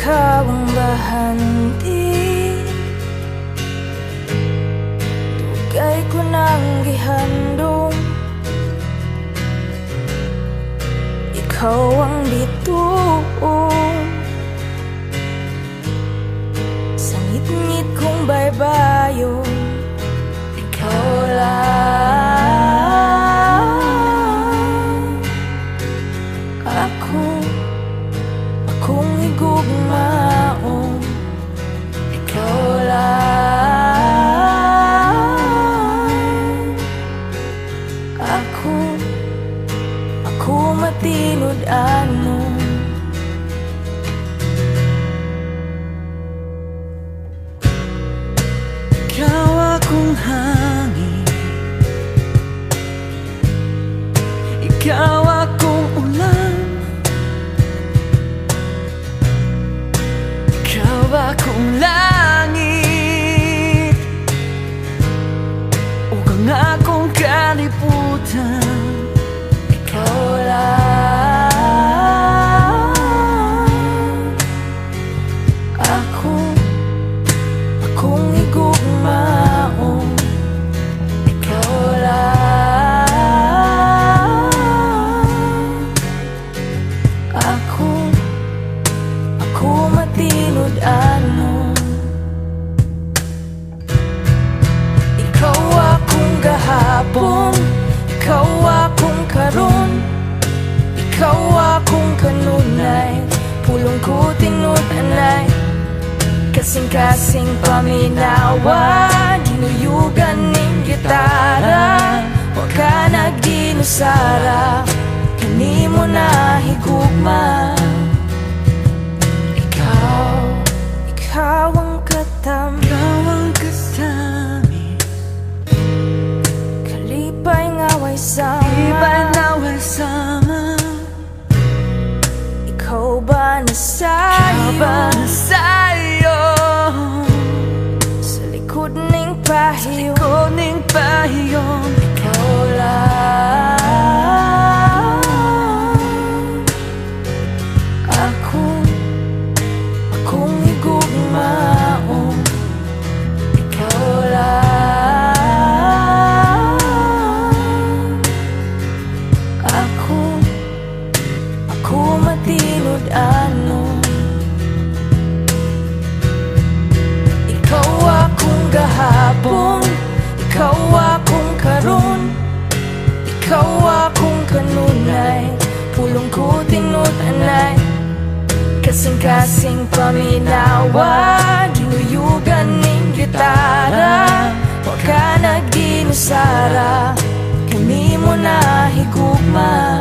ikaw ang bahanti, tugay ko nang gihandong. Ikaw ang bituon sa ngit-ngit kong baybayon. Ikaw lang akong igugmaon. Ikaw lang ako matinod-ano. Ikaw akong hangin, ikaw akong ulan, ikaw akong langit, ug ang akong kalibutan. Ikaw lang akong igugmaon. Ikaw lang ako matinod-ano. Ikaw akong gahapon, ikaw akong karon, ikaw akong kanunay, pulong ko tinud-anay. Kasing-kasing paminawa, ginuyugan ning gitara, wa ka nagginusara, kanimo na higugma. Ikaw ang katami, kalipay ngaway sama. Ikaw ba nasayo sa likod ning pahiyo? Ikaw lang akong igugmaon. Ikaw lang ako matinod-ano. Ikaw akong gahapon, ikaw akong karon, ikaw akong kanunay, pulong ko tinud-anay. Kasing-kasing paminawa, ginuyugan ning gitara, wa ka nagginusara, kanimo na higugma.